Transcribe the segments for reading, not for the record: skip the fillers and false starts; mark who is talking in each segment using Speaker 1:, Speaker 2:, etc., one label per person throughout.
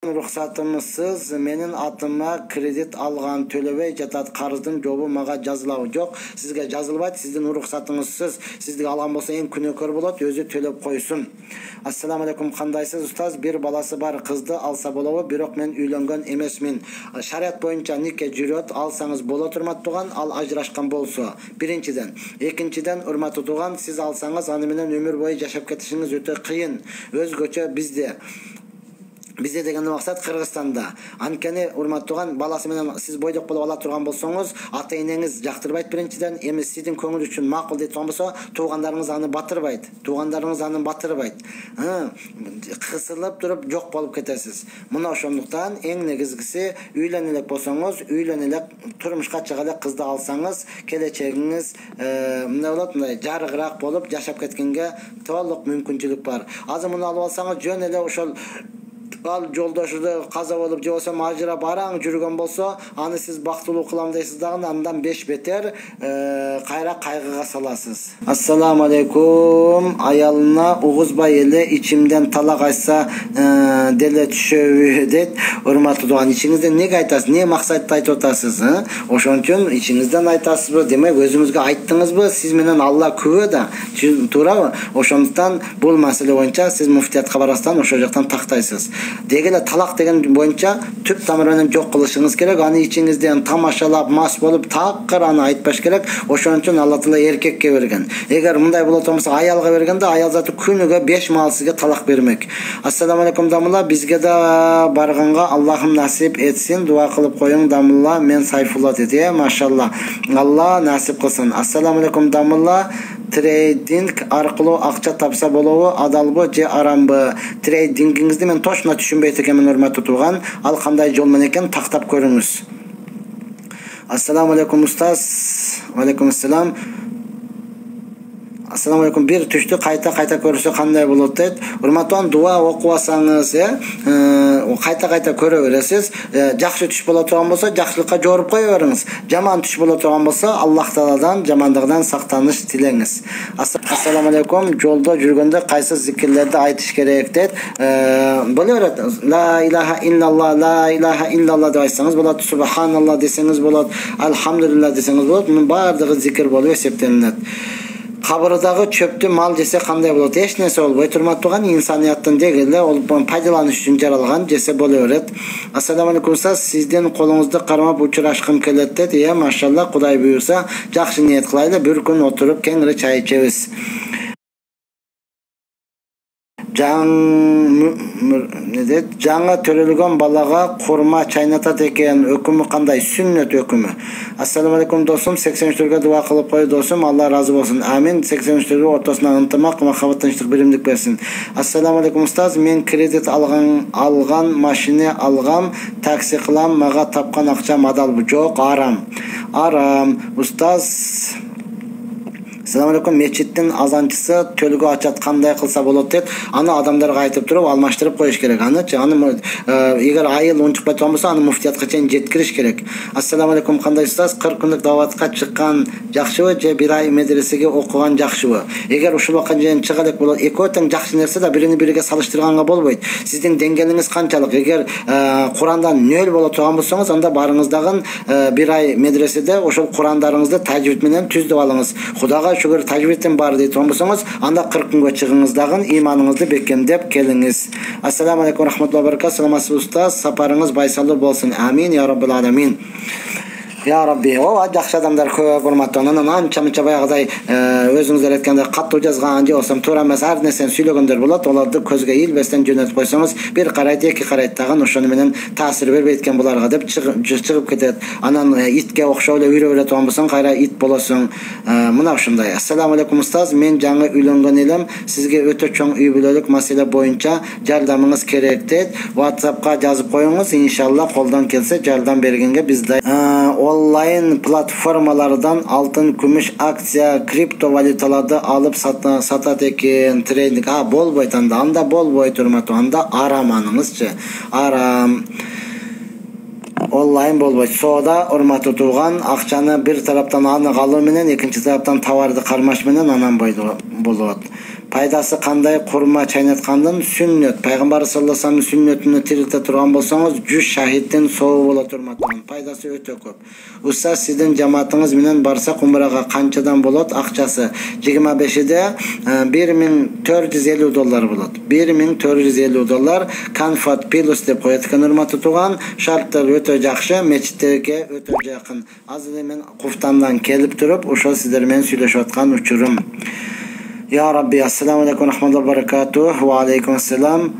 Speaker 1: Рұқсатымызсыз менің атыма кредит алған төлебей жатат, қарыздың жобы мага жазылабы? Жоқ, сізге жазылбайт. Сіздің рұқсатыңызсыз сізге алған болса ең күнөөкөр болот, өзү төлөп койсун. Ассаламу алейкум, кандайсыз устаз? Bir баласы бар, кызды алса болобу? Бирок мен үйлөнгөн эмесмин. Шарият боюнча нике жүрөт, алсаңыз болот, урматтуу, ал ажырашкан болсо. Биринчиден. Экинчиден, урматтуу тууган, сиз алсаңыз аны менен өмүр бою жашап кетишиңиз өтө кыйын. Өзгөчө Bizde деген максат Кыргызстанда. Анткени урматтууган, баласы менен сиз бойдок болуп ала турган болсоңуз, ата-энеңиз жактырбайт биринчиден, эми сиздин көңүл үчүн макул дейт болсо, туугандарыңыз аны батырбайт. Кысылып туруп жок болуп кетесиз. Мына ошондуктан эң негизгиси, үйлөнө элек болсоңуз, үйлөнө элек, турмушка чыга элек кызды алсаңыз, келечегиңиз мындай болот, жарыгыраак болуп жашап кеткенге толук мүмкүнчүлүк бар. Азыр муну алып алсаңыз, жөн эле ошол ал жолдошуду каза болуп же болсо ажырап араң жүргөн болсо, аны сиз бактылуу кылам дейсиз дагы, андан 5 бетер кайра кайгыга саласыз. Ассаламу алейкум. Аялына угузбай эле ичимден талак айтса деле түшөбү дейт. Урматтуу тууган, ичиңизден эмнеге айтасыз? Эмне максатта айтып атасыз? Ошон үчүн ичиңизден айтасызбы? Демек өзүңүзгө айттыңызбы? Сиз менен Алла күбө да. Туурабы? Ошондуктан бул маселе боюнча сиз муфтиятка барасыздан ошол жактан тактайсыз. Дегеле талак деген боюнча түп тамыры менен жок кылышыңыз керек. Аны ичиңизден тамашалап, мас болуп, такыр аны айтпаш керек. Ошон үчүн Алла Таала эркекке берген. Эгер мындай болот болсо, аялга бергенде, аял заты күнүгө 5 маал сизге талак бермек. Ассаламу алейкум дамылла, бизге да барганга Аллахым насип этсин. Дуа кылып коюң дамылла. Мен Сайфулла деди. Машалла. Алла насип кылсын. Ассаламу алейкум дамылла. Трейдинг аркылуу акча тапса болобу, адалбы же арамбы? Трейдингиңизди мен точно түшүнбөйт экенмин, урматтуу тууган. Ал кандай жол менен экен, тактап көрүңүз. Ассаламу алейкум устаз. Алейкум ассалам. Ассаламу алейкум. Бир түштү кайта көрсө кандай болот дейт. Урматтуу, дуа окубасаңыз, кайта көрө бересиз. Жакшы түш боло турган болсо, жакшылыкка жоруп кое бериңиз. Жаман түш боло турган болсо, Аллах Тааладан жамандыгынан сактаныш тилеңиз. Ассаламу алейкум. Жолдо жүргөндө кайсы зикирлерди айтыш керек дейт. Боло берет. Ла илаха иллалла, ла илаха иллалла деп айтсаңыз болот, субханалла десеңиз болот, альхамдулилла десеңиз болот. Мунун баардыгы зикир болуп эсептелинет. Кабырдагы чөптү мал жесе кандай болот? Эч нерсе болбойт, урматтууган. Инсанияттын дегеле ол пайдаланыш үчүн жаралган, жесе боло берет. Ассаламу алейкум устаз, сиздин колуңузду кармап учурашкым келет дейт. Машалла, Кудай буйрса, жакшы ниет кылайлы, бир күн отуруп кеңири чай ичебиз. Жаңа төрөлгөн балага курма чайнатат экен, өкүмү кандай? Сүннөт өкүмү. Ассаламу алейкум досум, 83-төргө дуа кылып кой досум, Алла разы болсун. Амин. 83-төргө ортосуна ынтымак, махабат, тынчтык, биримдик берсин. Ассаламу алейкум устаз, мен кредит алган машина алгам, такси кылам, мага тапкан акчам адалбы? Жок, арам. Устаз, ассаламу алейкум, мечиттин азанчысы төлгө ачат, кандай кылса болот дейт. Аны адамдарга айтып туруп, алмаштырып коюш керек. Аны эгер айыл унчукпай турган болсо, аны муфтиятка чейин жеткириш керек. Ассаламу алейкум, кандай устаз? 40 күндүк даватка чыккан жакшыбы же 1 ай медресеге окуган жакшыбы? Эгер ушул убакка чейин чыга элек болот, экөө тең жакшы нерсе да, бирини бириге салыштырганга болбойт. Сиздин деңгээлиңиз канчалык? Эгер Курандан 0 боло турган болсоңуз, анда барыңыздагы 1 ай медреседе ошол Курандарыңызды тажвид менен түздөп алыңыз. Кудайга шүгүр, тажвидтен бар дейт болсоңуз, анда 40 күнгө чыгыңыздагы иманыңызды бекемдеп келиңиз. Ассаламу алейкум рахматуллахи ва баракатух. Саламатсыз устаз, сапарыңыз байсалуу болсун. Амин я раббил аламин. Я Рабби, жакшы адамдар көп, урматтуу. Анан анча-мынча баягыдай өзүңүздөр айткандай каттуу жазган же болсо туура эмес ар нерсени сүйлөгөндөр болот. Оларды көзгө илбестен жөнөтүп койсоңуз, бир карайт, эки карайт дагы ошону менен таасир бербейт экен буларга деп чыгып кетет. Анан итке окшоп эле үйрө берет болсоң, кайра ит болосуң. Мына ушундай. Ассаламу алейкум устаз, мен жаңы үйлөнгөн элем. Сизге өтө чоң үй бүлөлүк маселе боюнча жардамыңыз керек дейт. WhatsAppка жазып коюңуз, иншалла колдон келсе жардам бергенге биз онлайн платформалардан алтын, күмүш, акция, криптовалюталарды алып сатат экен. Трейдинг болбойт, анда болбойт, урматтуу. Анда арам, аныңызчы. Арам. Онлайн болбойт. Соода, урматтуу тууган, акчаны бир тараптан аны алуу менен, экинчи тараптан товарды кармаш менен анан болот. Пайдасы кандай? Курма чайнаткандын сүннөт. Пайгамбар саллаллаху алейхи вассаламдын сүннөтүнө тирилте турган болсоңуз 100 шахиддин сообу болот урматтаган. Пайдасы өтө көп. Устаз, сиздин жамаатыңыз менен барсак умрага канчадан болот? Акчасы 25-де $1450 болот. $1450. Comfort Plus деп коет экен урматтуу туган. Шарттар өтө жакшы, мечиттерге өтө жакын. Азыр мен Куфтандан келип туруп, ошол сиздер менен сүйлөшүп аткан учурум. Ya Rabbi, assalamu alaikum wa rahmatullahi wa barakatuh. Wa alaikum assalam.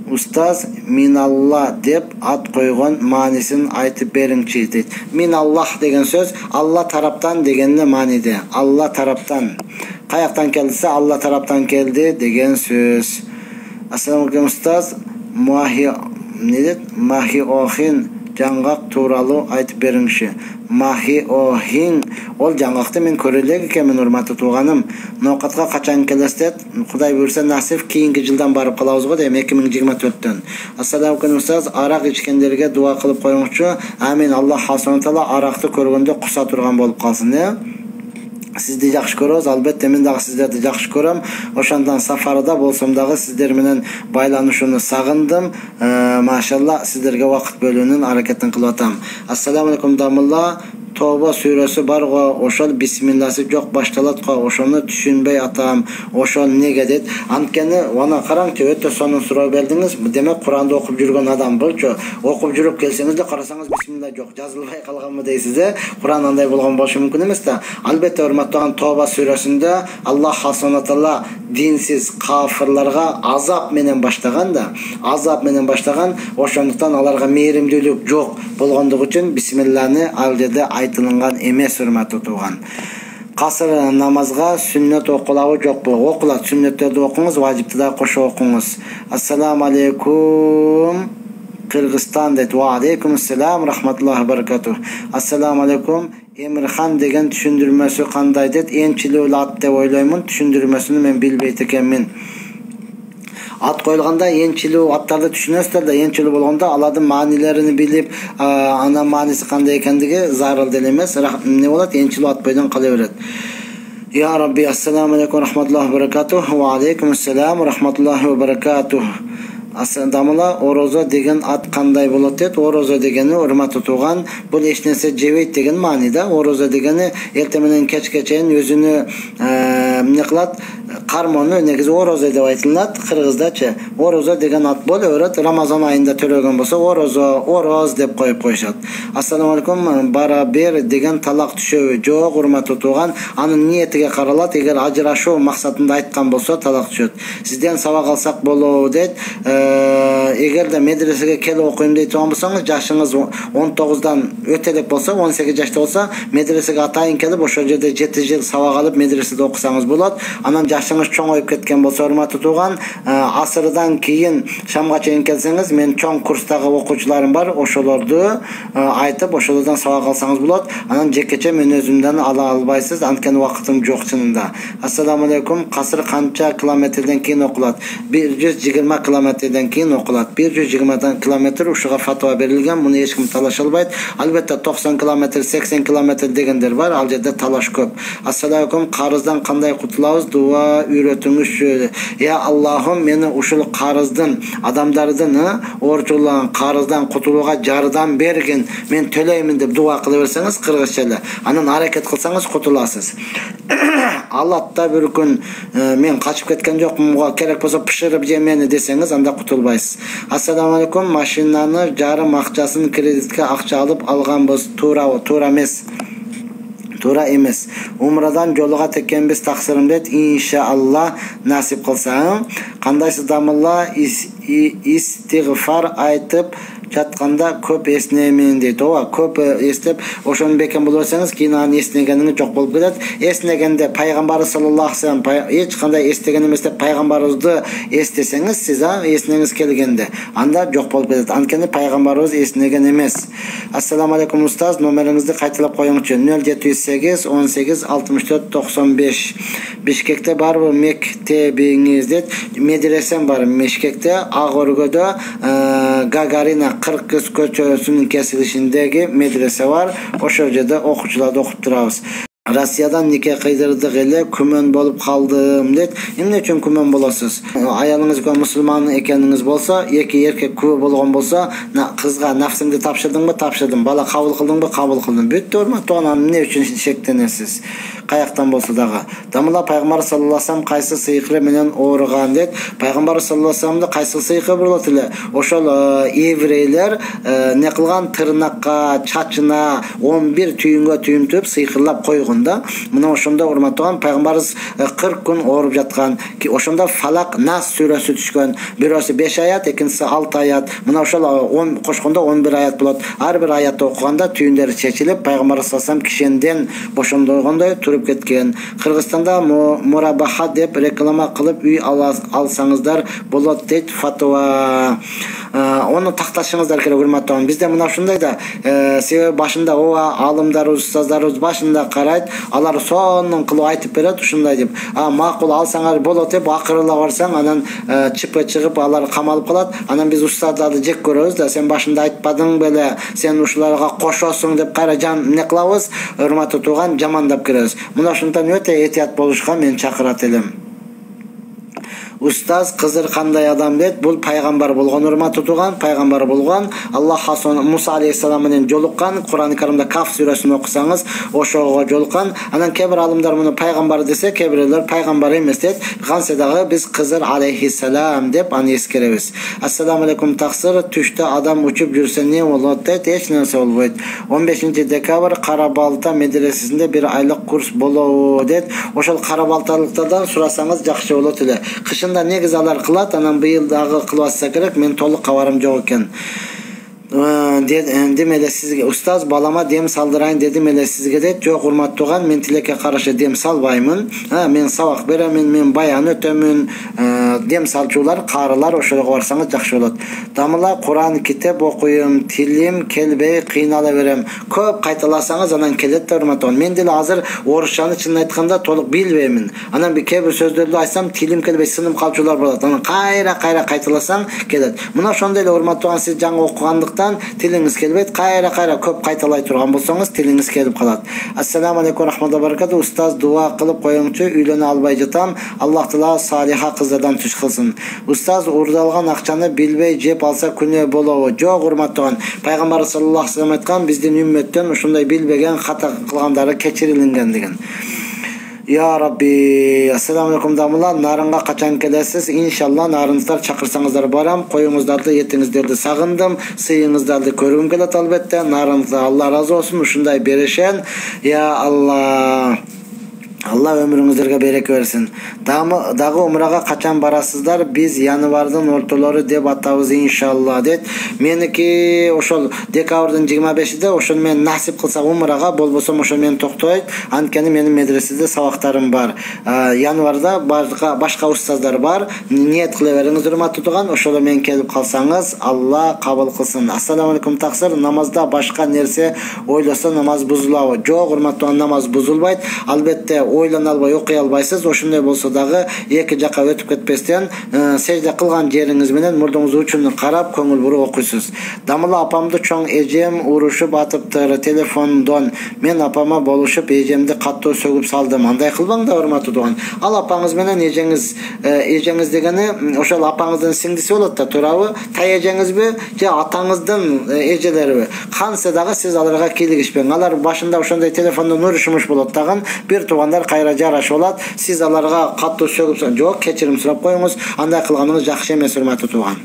Speaker 1: Устаз, миналла деп ат койгон маанисин айтып бериңчи дейт. Миналлах деген сөз Алла тараптан дегенне мааниде. Алла тараптан. Каяктан келсе Алла тараптан келди деген сөз. Ассаламу алейкум устаз. Махи охин жаңгак тууралуу айтып бериңчи. Махи охин ол жаңгакты мен көрө элек экенмин урматтуу тууганым. Ноокатка качан келесиз? Кудай буйрса насип кийинки жылдан барып калабыз го дейм, 2024-төн. Ассаламу алейкум устаз, арак ичкендерге дуа кылып коюңчу. Амин. Аллах субхана таала аракты көргөндө куса турган болуп калсын, Сизди жакшы көрөбүз, албетте мен дагы сиздерди жакшы көрөм. Ошондон сафарда болсом дагы сиздер менен байланышууну сагындым. Машалла, сиздерге убакыт бөлүүнүн аракетин кылып атам. Ассаламу алейкум дамылла. Тоба сүрөсү бар го, ошол бисмилласы жок башталат го, ошону түшүнбөй атам. Ошол неге дейт? Анткени ана караңчы, өтө сонун суроо бердиңиз. Демек Куранды окуп жүргөн адам болчу. Окуп жүрүп келсеңиз да карасаңыз бисмилла жок, жазылбай калганбы дейсиз, Куран андай болгон болушу мүмкүн эмес да. Албетте урматтаган Тоба сүрөсүндө Аллах субхана таала динсиз кафирларга азап менен баштаган да. Азап менен баштаган, ошондуктан аларга мээримдүүлүк жок болгондугу үчүн бисмилланы ал жерде айтылган эмес урматтуу туган. Касыр намазга сүннөт окулабы жокпу? Окулат, сүннөттөрдү окуңуз, важипти да кошо окуңуз. Ассаламу алейкум. Кыргызстан дейт. Ва алейкум ассалам рахматуллахи ва баракатух. Ассаламу алейкум. Эмирхан деген түшүндүрмөсү кандай дейт? Энчилүү ат деп ойлоймун. Түшүндүрмөсүнү мен билбейт экенмин. Ат коюлганда энчилүү аттарды түшүнөсүздөр да, энчилүү болгондо алардын маанилерин билип, анан мааниси кандай экендиги зарыл деле эмес. Эмне болот? Энчилүү ат бойдон кала берет. Я Rabbi, ассаламу алейкум рахматуллахи ва баракатух. Ва алейкум ассалам рахматуллахи ва баракатух. Дамыла, орозо деген ат кандай болот дейт? Орозо дегени урматтуу туган, бул эч нерсе жебейт деген маани да. Орозо дегени эртең менен кечке чейин өзүнү эмне кылат? Кармону негизи орозо деп айтылат кыргыздачы. Орозо деген ат боло берет. Рамазан айында төлөгөн болсо орозо, ороз деп коюп коюшат. Ассаламу алейкум, бара бер деген талак түшөбү? Жок, урматтуу туган, анын ниетиге каралат. Эгер ажырашуу максатында айткан болсо талак түшөт. Сизден сабак алсак болобу дейт. Эгер да медресеге келип окуйм дейт болсоңуз, жашыңыз 19-дан өтө элек болсо, 18 жашта болсо, медресеге атайын келип, ошол жерде 7 жыл сабак алып медреседе окусаңыз болот. Анан жашыңыз чоңоюп кеткен болсо, урматтуу туган, асырдан кийин шамга чейин келсеңиз, мен чоң курстагы окуучуларым бар, ошолорду айтып, ошолордон сабак алсаңыз болот. Анан жекече мен өзүмдөн ала албайсыз, анткени убактым жок чынында. Ассаламу алейкум, касыр канча километрден кийин окулат? 120 километрден кийин окулат. 120 километр ушуга фатва берилген, муну эч ким талаша албайт. Албетте 90 километр, 80 километр дегендер бар, ал жерде талаш көп. Ассаламу алейкум, карыздан кандай кутулабыз? Дуа үйрөтүңүзчү. Я Аллахым, мени ушул карыздын, адамдардын орчулаган карыздан кутулууга жардам бергин, мен төлөймүн деп дуа кыла берсеңиз кыргызча эле, анан аракет кылсаңыз кутуласыз. Аллатта бир күн мен качып кеткен жокмун, керек болсо пышырып же мени десеңиз, анда кутулбайсыз. Ассаламу алейкум, машинаны жарым акчасын кредитке акча алып алганбыз, туурабы? Туура эмес. Туура эмес. Умрадан жолуга текенбиз таксырым дейт. Иншалла насип кылса. Кандайсыз дамылла, истигфар айтып жатканда көп эснеймин дейт. Ооба, көп эстеп, ошону бекем боло берсеңиз, кийин аны эснегениңиз жок болуп кетет. Эснегенде пайгамбарыбыз саллаллаху алейхи ва саллям эч кандай эстеген эмес деп пайгамбарыбызды эстесеңиз, сиз эснегиңиз келгенде, анда жок болуп кетет. Анткени пайгамбарыбыз эснеген эмес. Ассаламу алейкум устаз, номериңизди кайталап коюңчу. 0708 18 64 95. Бишкекте барбы мектебиңиз дейт. Медресем бар Бишкекте, Ак өргөдө Гагарина Кыргыз көчөсүнүн кесилишиндеги медресе бар. Ошол жерде окуучуларды окуп турабыз. Россиядан нике кыйдырдык эле күмөн болуп калдым дейт. Эмне үчүн күмөн болосуз? Аялыңыз мусулман экениңиз болсо, эки эркек күбө болгон болсо, кызга нафсыңды тапшырдыңбы? Тапшырдым. Бала кабыл кылдыңбы? Кабыл кылдым. Бүттү, урматтуу, эмне үчүн шектенесиз? Каяктан болсо дагы. Дамыла пайгамбар саллаллаху алейхи вассалам кайсы сыйкыры менен ооруган дейт. Пайгамбар саллаллаху алейхи вассаламды кайсы сыйкыры болот эле? Ошол еврейлер не кылган, тырнакка, чачына 11 түйүнгө түйүнтүп сыйкырлап койгон да. Мына ошондо урматтаган пайгамбарыбыз 40 күн ооруп жаткан. Ошондо Фалак, Нас сүрөсү түшкөн. Бирөөсү 5 аят, экинчиси 6 аят. Мына ошол кошкондо 11 аят болот. Ар бир аятты окуганда түйүндөрү чечилип, пайгамбар саллаллаху алейхи вассалам кишенден бошондойгондой туруп кеткен. Кыргызстанда мурабаха деп реклама кылып үй алсаңыздар болот дейт фатва. Оны такташыңыздар керек, урматтаган. Бизде мына ушундай да, себеби башында алымдарыбыз, устаздарыбыз башында карайт, алар сонун кылып айтып берет ушундай деп. Макул алсаңар болот деп акырыла барсаң, анан ЧП чыгып алар камалып калат. Анан биз устаздарды жек көрөбүз да, сен башында айтпадың беле, сен ушуларга кошосуң деп кайра не кылабыз, урматтуу тууган, жамандап киребиз. Мына ошондон өтө этият болушка мен чакырат элем. Устаз Кызыр кандай адам дейт? Бул пайгамбар болгон, урматтуу тууган, пайгамбар болгон. Аллах Хасон Муса алейхиссалам менен жолуккан. Кур'ан-ы Каримде Каф сүрөсүн окусаңыз, ошого жолуккан. Анан кээ бир алымдар муну пайгамбар десе, кээ бирлер пайгамбар эмес дейт. Кантсе дагы биз Кызыр алейхиссалам деп аны эскеребиз. Ассаламу алейкум таксир, түштө адам учуп жүрсө не болот дейт? Эч нерсе болбойт. 15 декабрь Карабалта медресесинде бир айлык курс болобу дейт. Ошол карабалталыктардан сурасаңыз жакшы болот эле. Кышында негиз алар кылат, анан быйыл дагы кылбаса керек, мен толук кабарым жок экен. Дедим эле сизге, устаз балама дем салдырайын дедим эле сизге дейт. Жок, урматтууган, мен тилекке каршы дем салбаймын. Мен сабак беремин, мен баян өтөмүн. Дем салчулар, карылар ошого барсаңыз жакшы болот. Дамыла Кур'ан китеп окуйм, тилим келбей кыйнала берем. Көп кайталасаңыз анан келет да, урматтууган. Мен деле азыр орусчаны чын айтканда толук билбеймин. Анан кээ бир сөздөрдү айтсам тилим келбей сынып калчулар болот. Анан кайра кайталасаң келет. Мына ошондой эле, урматтууган, сиз жаңы окугандыктан тилиңиз келбейт, кайра көп кайталай турган болсоңуз тилиңиз келип калат. Ассаламу алейкум рахматуллахи ва баракату. Устаз дуа кылып коюңчу, үйлөнө албай жатам. Аллах таала салиха кыздардан түш кылсын. Устаз урдалган акчаны билбей жеп алса күнөө болобу? Жок, урматтаган. Пайгамбар саллаллаху алейхи вассалам айткан, биздин үммөттөн ушундай билбеген, хата кылгандары кечирилинген деген. Я Rabbi, assalamu alaikum damılar. Narınga kaçan kelesiz. İnşallah narınızlar çakırsanızlar baram. Koyuңuzdарды, etиңиздерди сагындым. Сыйыңыздарды көргүм келет албетте. Нарыңызда Allah razı olsun. Ушундай беришен. Ya Allah. Allah ömrüңүздөргө береке берсин. Дагы умрага качан барасыздар? Биз январдын ортолору деп атабыз иншалла дейт. Меники ошол декабрдын 25-де, ошол мен насип кылса умрага, болбосо ошол мен токтойт. Анткени менин медреседе сабактарым бар. Январда башка устаздар бар. Ниет кыла бериңиз, урматтуу тууган. Ошол мен келип калсаңыз, Алла кабыл кылсын. Ассаламу алейкум таксир. Намазда башка нерсе ойлосо намаз бузулабы? Жок, урматтуу, намаз бузулбайт. Албетте ойлана албай окуй албайсыз. Ошондой болсо дагы эки жака өтүп кетпестен сежде кылган жериңиз менен мурдуңуз учуну карап көңүл буруп окуйсуз. Дамыла апамды чоң эжем урушуп атыптыр телефондон. Мен апама болушуп эжемди каттуу сөгүп салдым. Андай кылбаңдар, урматтуу тууган. Ал апаңыз менен эжеңиз дегени ошол апаңыздын сиңдиси болот да, туурабы? Тай эжеңизби же атаңыздын эжелериби? Кантсе дагы сиз аларга кийлигишпең. Алар башында ошондой телефондон урушмуш болот дагы. Бир туугандар кайра жараш болот. Сиз аларга каттуу сөгүп, жок, кечирим сурап коюңуз. Андай кылганыңыз жакшы эмес, урматтуу тууган.